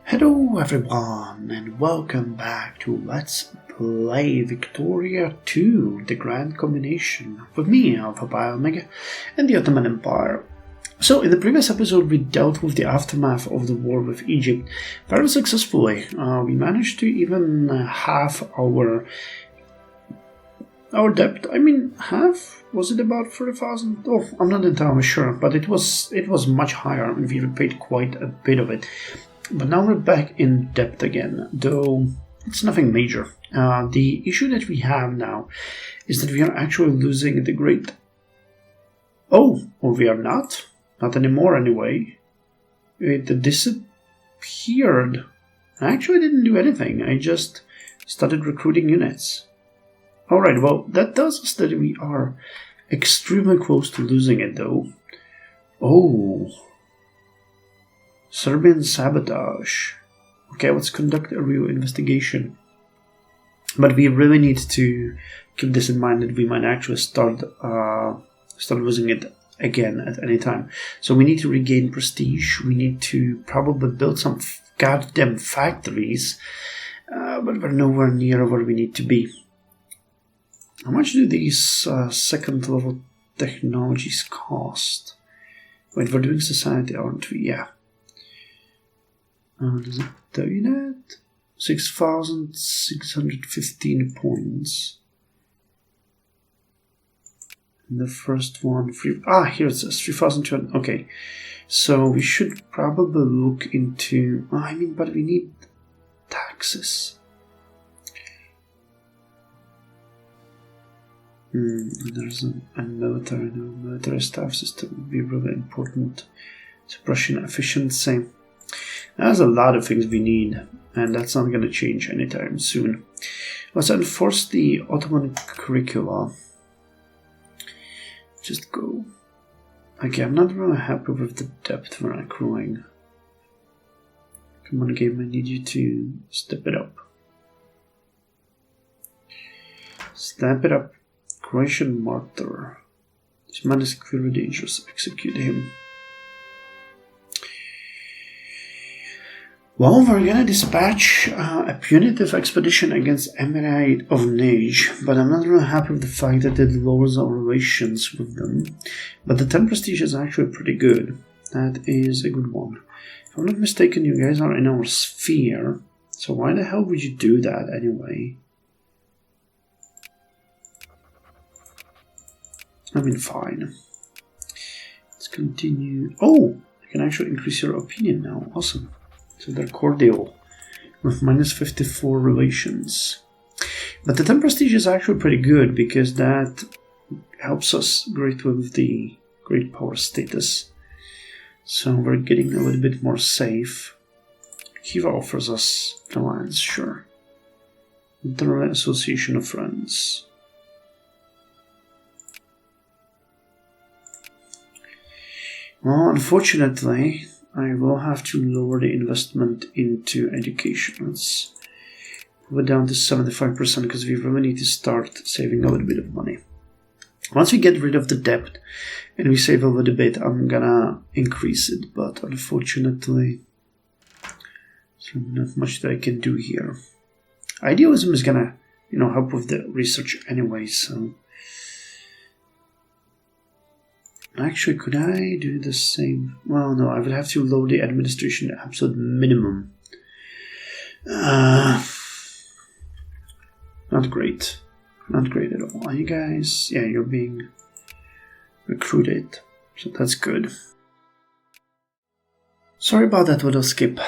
Hello everyone and welcome back to Let's Play Victoria 2, the Grand Combination, with me, Alpha Pi Omega, and the Ottoman Empire. So in the previous episode we dealt with the aftermath of the war with Egypt very successfully. We managed to even halve our debt. I mean, half? Was it about 30,000? Oh, I'm not entirely sure, but it was much higher and we repaid quite a bit of it. But now we're back in debt again, though it's nothing major. The issue that we have now is that we are actually losing the great... Oh, or we are not? Not anymore anyway. It disappeared. I actually didn't do anything, I just started recruiting units. Alright, well, that tells us that we are extremely close to losing it though. Oh... Serbian sabotage. Okay, let's conduct a real investigation. But we really need to keep this in mind that we might actually start losing it again at any time. So we need to regain prestige. We need to probably build some goddamn factories. But we're nowhere near where we need to be. How much do these second level technologies cost? Wait, we're doing society, aren't we? Yeah. Does it tell you that? 6,615 points. And the first one, here it says 3,200. Okay, so we should probably look into. But we need taxes. There's a military staff system would be really important. Suppression efficiency. There's a lot of things we need, and that's not going to change anytime soon. Let's enforce the Ottoman curricula. Just go. Okay, I'm not really happy with the depth we're accruing. Come on, game, I need you to step it up. Step it up. Croatian martyr. This man is clearly dangerous. Execute him. Well, we're gonna dispatch a punitive expedition against Emirate of Najd, but I'm not really happy with the fact that it lowers our relations with them. But the 10 prestige is actually pretty good. That is a good one. If I'm not mistaken, you guys are in our sphere, so why the hell would you do that anyway? Fine. Let's continue. Oh, I can actually increase your opinion now. Awesome. So they're cordial, with minus 54 relations. But the 10 prestige is actually pretty good, because that helps us greatly with the great power status. So we're getting a little bit more safe. Kiva offers us an alliance, sure. The Association of Friends. Well, unfortunately, I will have to lower the investment into education. Let's put it down to 75% because we really need to start saving a little bit of money. Once we get rid of the debt and we save a little bit, I'm gonna increase it, but unfortunately, there's not much that I can do here. Idealism is gonna, help with the research anyway, so... Actually, could I do the same? Well, no, I would have to lower the administration to absolute minimum. Not great. Not great at all. Are you guys? Yeah, you're being recruited. So that's good. Sorry about that little skip.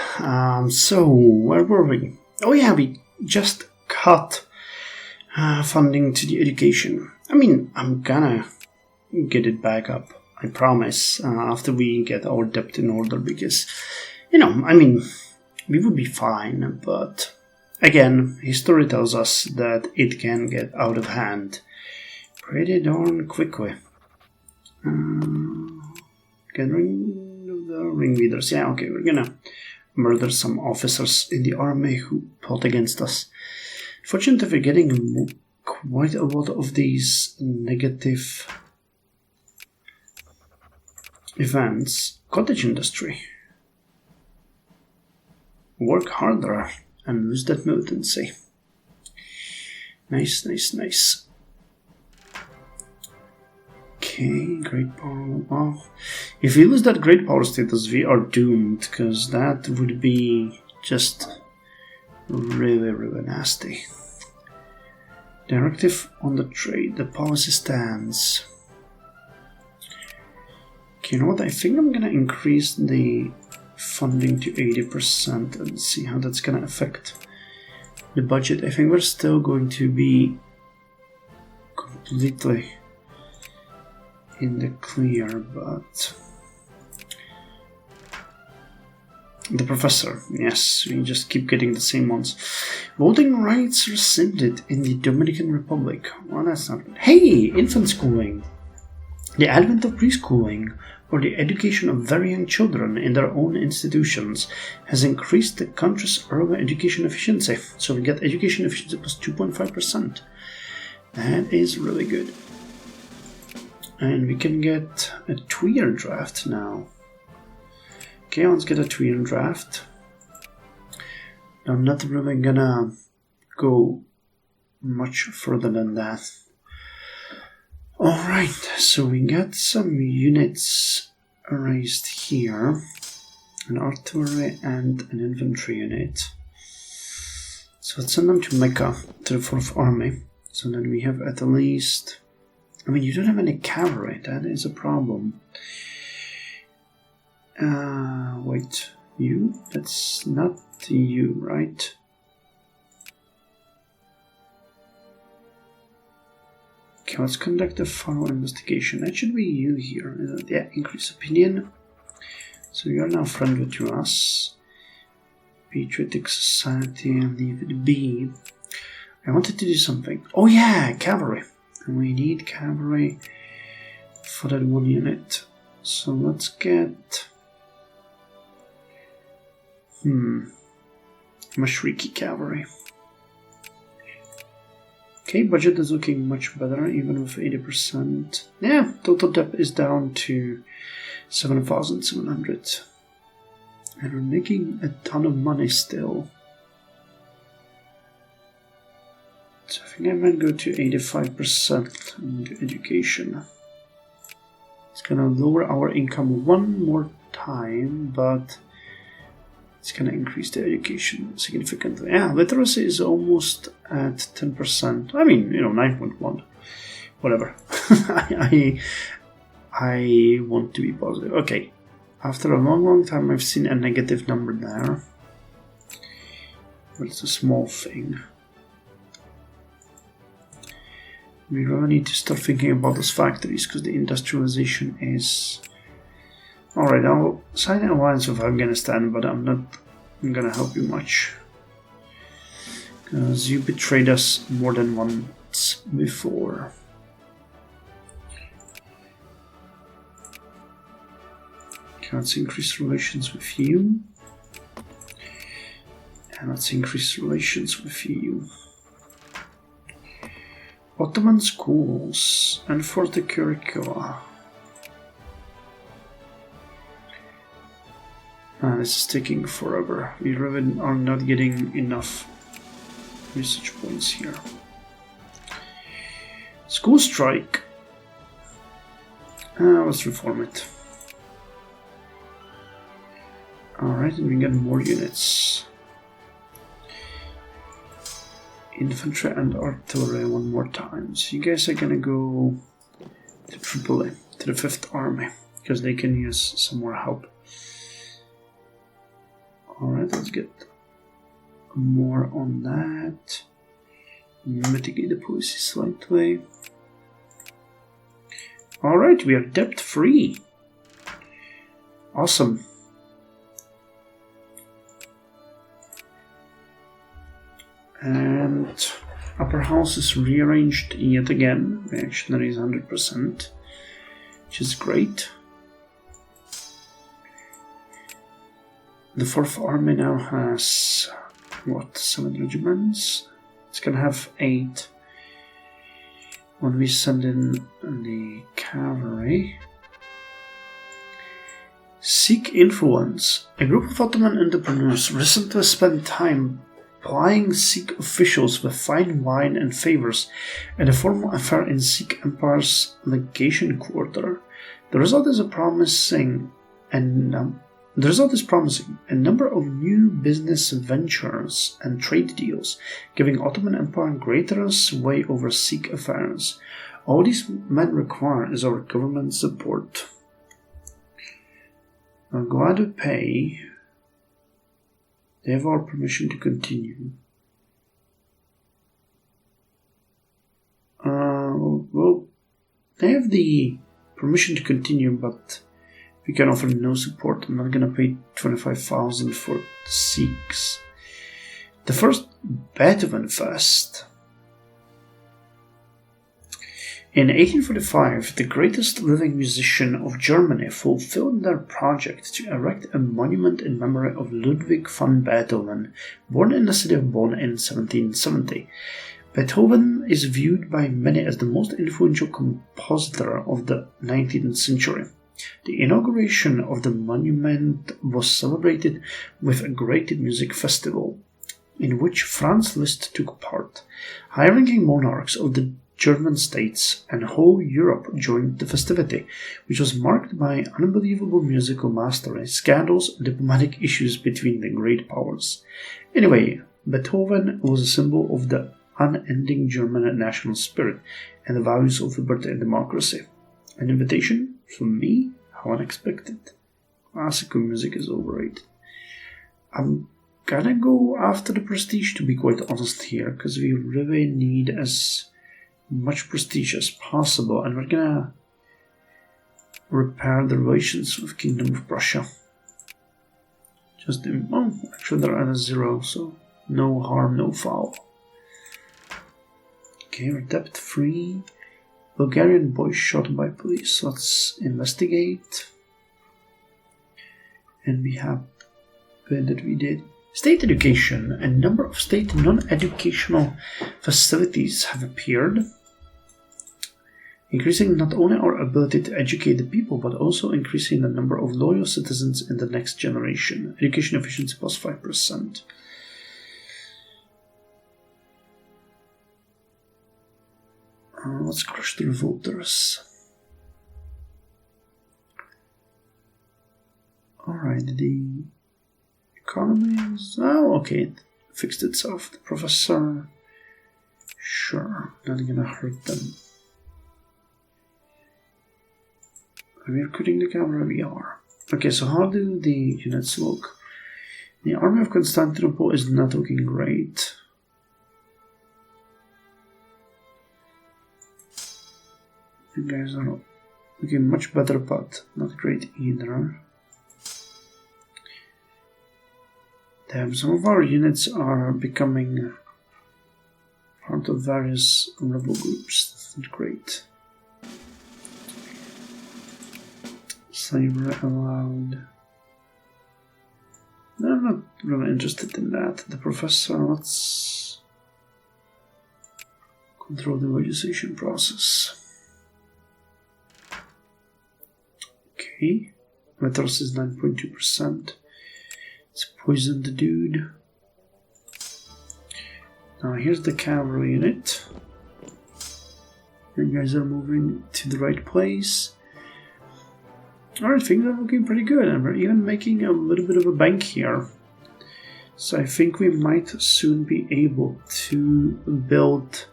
So, where were we? Oh yeah, we just cut funding to the education. I'm gonna get it back up, I promise, after we get our debt in order, because, we would be fine, but again, history tells us that it can get out of hand pretty darn quickly. Gathering of the ring leaders. Yeah, okay, we're gonna murder some officers in the army who plot against us. Fortunately, we're getting quite a lot of these negative events. Cottage industry. work harder and lose that militancy. Nice, nice, nice. Okay, great power. Well, if we lose that great power status, we are doomed, because that would be just really, really nasty. Directive on the trade. The policy stands. Okay, you know what? I think I'm gonna increase the funding to 80% and see how that's gonna affect the budget. I think we're still going to be completely in the clear, but the professor, yes, we just keep getting the same ones. Voting rights rescinded in the Dominican Republic. Well, that's not good. Hey, infant schooling. The advent of preschooling, or the education of very young children in their own institutions, has increased the country's early education efficiency. So we get education efficiency plus 2.5%. That is really good. And we can get a 2-year draft now. Okay, let's get a 2-year draft. I'm not really gonna go much further than that. Alright, so we got some units raised here. An artillery and an infantry unit. So let's send them to Mecca, to the 4th Army. So then we have at least... I mean, you don't have any cavalry, that is a problem. Wait, you? That's not you, right? Okay, let's conduct a thorough investigation. That should be you here. Yeah, increase opinion. So you're now friendly to us. Patriotic society, and leave it be. I wanted to do something. Oh yeah, cavalry. And we need cavalry for that 1 unit. So let's get... Mashriki cavalry. Okay, budget is looking much better, even with 80%. Yeah, total debt is down to 7,700. And we're making a ton of money still. So I think I might go to 85% into education. It's gonna lower our income one more time, but it's gonna increase the education significantly. Yeah, literacy is almost at 10%. I mean, 9.1. Whatever. I want to be positive. Okay. After a long time, I've seen a negative number there. But it's a small thing. We really need to start thinking about those factories, because the industrialization is... Alright, I'll sign an alliance with Afghanistan, but I'm not gonna help you much. Because you betrayed us more than once before. Okay, let's increase relations with you. And let's increase relations with you. Ottoman schools and for the curricula. This is taking forever. We really are not getting enough research points here. School strike. Let's reform it. Alright, and we get more units. Infantry and artillery one more time. So you guys are gonna go to Tripoli, to the 5th Army, because they can use some more help. Alright, let's get more on that. Mitigate the policy slightly. Alright, we are debt free. Awesome. And upper house is rearranged yet again. Reactionary is 100%, which is great. The 4th Army now has, 7 regiments? It's gonna have 8 when we send in the cavalry. Seek influence. A group of Ottoman entrepreneurs recently spent time plying Sikh officials with fine wine and favors at a formal affair in Sikh Empire's legation quarter. The result is promising. A number of new business ventures and trade deals, giving Ottoman Empire greater sway over Sikh affairs. All these men require is our government support. I'm glad to pay. They have our permission to continue. Well, they have the permission to continue, but we can offer no support. I'm not gonna pay 25,000 for the Sikhs. The first Beethoven Fest. In 1845, the greatest living musician of Germany fulfilled their project to erect a monument in memory of Ludwig van Beethoven, born in the city of Bonn in 1770. Beethoven is viewed by many as the most influential compositor of the 19th century. The inauguration of the monument was celebrated with a great music festival, in which Franz Liszt took part. High-ranking monarchs of the German states and whole Europe joined the festivity, which was marked by unbelievable musical mastery, scandals, and diplomatic issues between the great powers. Anyway, Beethoven was a symbol of the unending German national spirit and the values of liberty and democracy. An invitation from me? How unexpected. Classical music is overrated. I'm gonna go after the prestige, to be quite honest here, because we really need as much prestige as possible, and we're gonna repair the relations with Kingdom of Prussia. Actually they're at a 0, so no harm, no foul. Okay, we're debt free. Bulgarian boy shot by police. Let's investigate. And we have that we did. State education. A number of state non-educational facilities have appeared, increasing not only our ability to educate the people, but also increasing the number of loyal citizens in the next generation. Education efficiency plus 5%. Let's crush the revolters. Alright, the economy is... Oh, okay, it fixed itself. The professor... Sure, not gonna hurt them. Are we recruiting the cavalry? We are. Okay, so how do the units look? The army of Constantinople is not looking great. You guys are looking much better, but not great either. Damn, some of our units are becoming part of various rebel groups. That's not great. Slavery allowed. No, I'm not really interested in that. The professor, let's control the legislation process. Okay, metals is 9.2%. Let's poison the dude. Now here's the cavalry unit. You guys are moving to the right place. Alright, things are looking pretty good, and we're even making a little bit of a bank here. So I think we might soon be able to build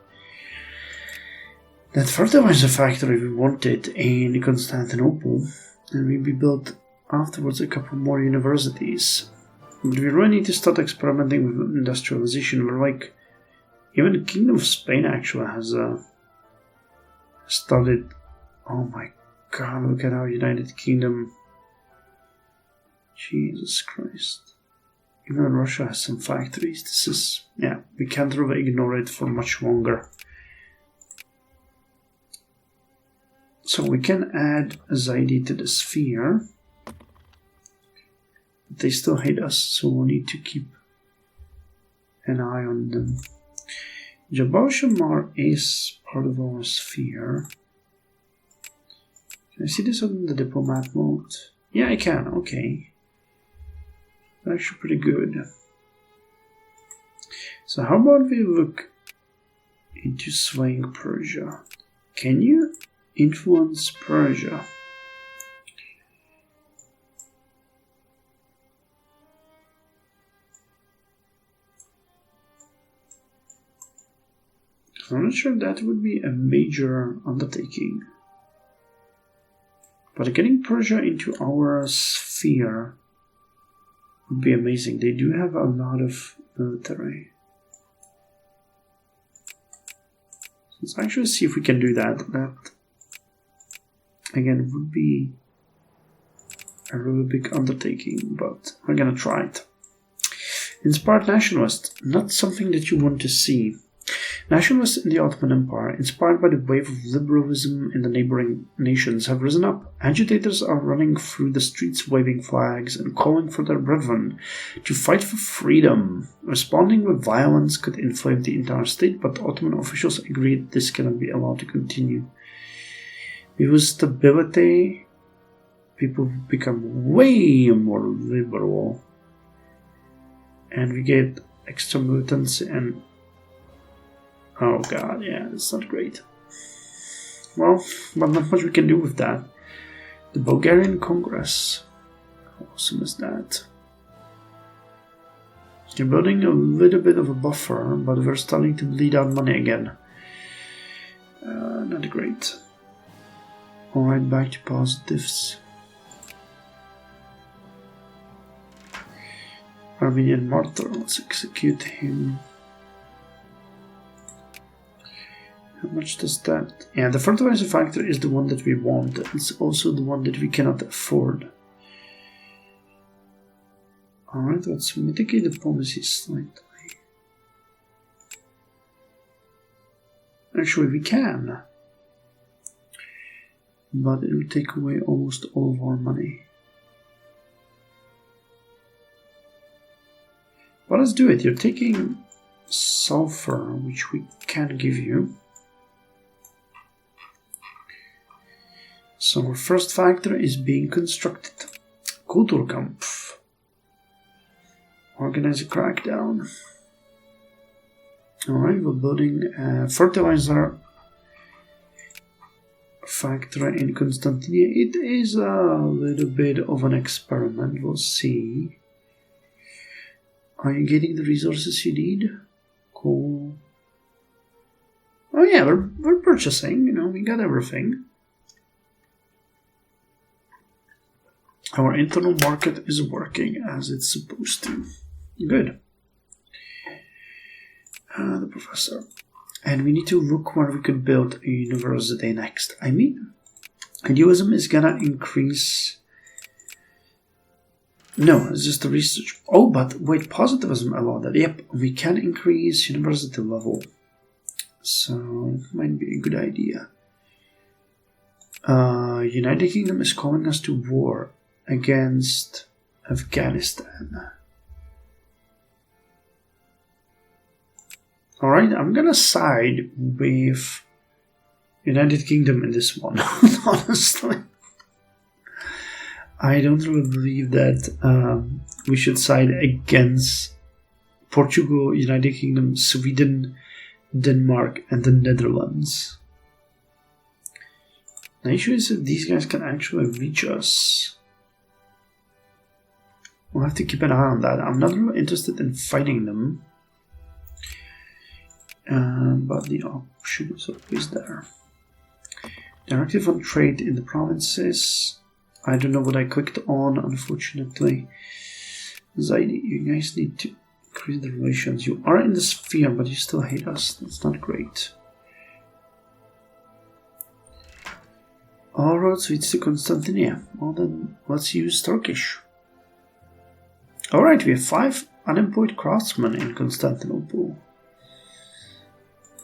that fertilizer factory we wanted in Constantinople, and maybe build afterwards a couple more universities. But we really need to start experimenting with industrialization. We're like, even the Kingdom of Spain actually has started. Oh my God, look at our United Kingdom. Jesus Christ. Even Russia has some factories. This is, yeah, we can't really ignore it for much longer. So we can add Zaidi to the sphere. But they still hate us, so we'll need to keep an eye on them. Jabal Shammar is part of our sphere. Can I see this on the diplomat mode? Yeah, I can. Okay. Actually pretty good. So how about we look into swaying Persia? Can you influence Persia? I'm not sure that would be a major undertaking. But getting Persia into our sphere would be amazing. They do have a lot of military. Let's actually see if we can do that. That, again, would be a really big undertaking, but we're gonna try it. Inspired nationalist, not something that you want to see. Nationalists in the Ottoman Empire, inspired by the wave of liberalism in the neighboring nations, have risen up. Agitators are running through the streets waving flags and calling for their brethren to fight for freedom. Responding with violence could inflame the entire state, but Ottoman officials agreed this cannot be allowed to continue. With stability, people become way more liberal, and we get extra militancy and oh god, yeah, that's not great. Well, but not much we can do with that. The Bulgarian Congress. How awesome is that? They're building a little bit of a buffer, but we're starting to bleed out money again. Not great. Alright, back to positives. Armenian martyr, let's execute him. How much does that? Yeah, the fertilizer factor is the one that we want. It's also the one that we cannot afford. Alright, let's mitigate diplomacy slightly. Actually, we can. But it will take away almost all of our money. But let's do it. You're taking sulfur, which we can give you. So our first factor is being constructed. Kulturkampf. Organize a crackdown. Alright, we're building a fertilizer factory in Constantinople. It is a little bit of an experiment. We'll see. Are you getting the resources you need? Cool. Oh yeah, we're purchasing, we got everything. Our internal market is working as it's supposed to. Good. The professor. And we need to look where we could build a university next. I mean, idealism is gonna increase. No, it's just the research. Oh, but wait, positivism allowed that. Yep, we can increase university level. So, it might be a good idea. United Kingdom is calling us to war against Afghanistan. Alright, I'm gonna side with United Kingdom in this one, honestly. I don't really believe that we should side against Portugal, United Kingdom, Sweden, Denmark, and the Netherlands. The issue is that these guys can actually reach us. We'll have to keep an eye on that. I'm not really interested in fighting them. But the option is always there. Directive on trade in the provinces. I don't know what I clicked on, unfortunately. Zaidi, you guys need to increase the relations. You are in the sphere, but you still hate us. That's not great. All roads leads to Constantinople. Well then, let's use Turkish. Alright, we have 5 unemployed craftsmen in Constantinople.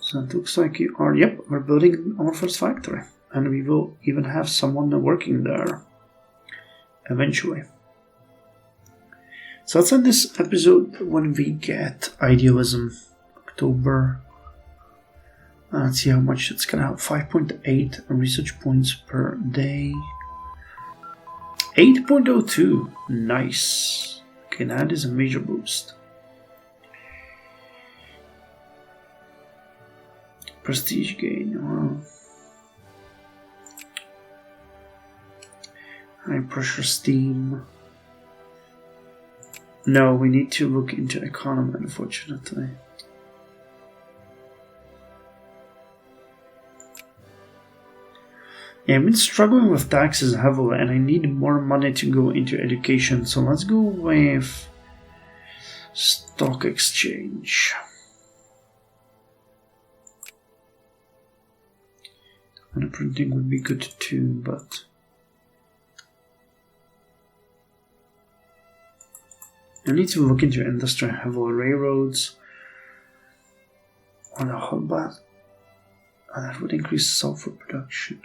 So it looks like you are, yep, we're building our first factory. And we will even have someone working there. Eventually. So let's end this episode when we get idealism. October. Let's see how much it's gonna have. 5.8 research points per day. 8.02. Nice. Okay, that is a major boost. Prestige gain. Wow. High pressure steam. No, we need to look into economy, unfortunately. Yeah, I've been struggling with taxes heavily and I need more money to go into education, so let's go with stock exchange. And printing would be good too, but I need to look into industry heavy railroads on a hot bath, and that would increase sulfur production.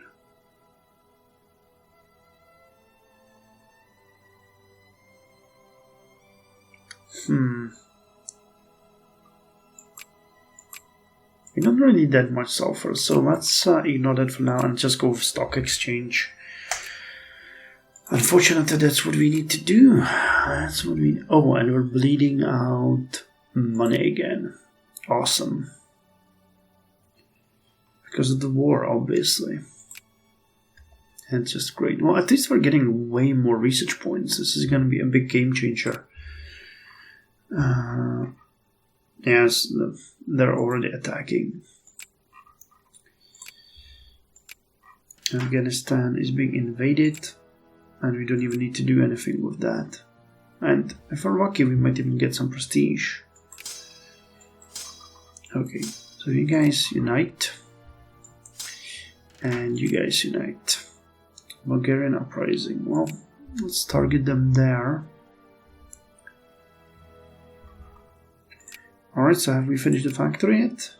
We don't really need that much sulfur, so let's ignore that for now and just go with stock exchange. Unfortunately, that's what we need to do. That's what we... Oh, and we're bleeding out money again. Awesome. Because of the war, obviously. And just great. Well, at least we're getting way more research points. This is going to be a big game changer. Yes, they're already attacking. Afghanistan is being invaded, and we don't even need to do anything with that. And if we're lucky, we might even get some prestige. Okay, so you guys unite. And you guys unite. Bulgarian uprising. Well, let's target them there. Alright, so have we finished the factory yet?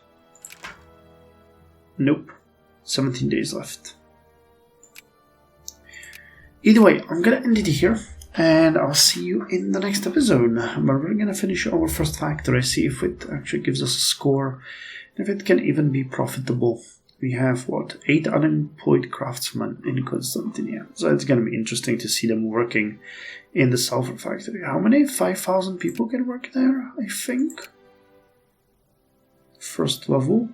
Nope. 17 days left. Either way, I'm gonna end it here, and I'll see you in the next episode, where we're gonna finish our first factory, see if it actually gives us a score, if it can even be profitable. We have, what, 8 unemployed craftsmen in Constantinia, so it's gonna be interesting to see them working in the sulfur factory. How many? 5,000 people can work there, I think? First level?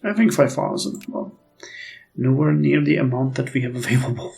I think 5,000. Well, nowhere near the amount that we have available.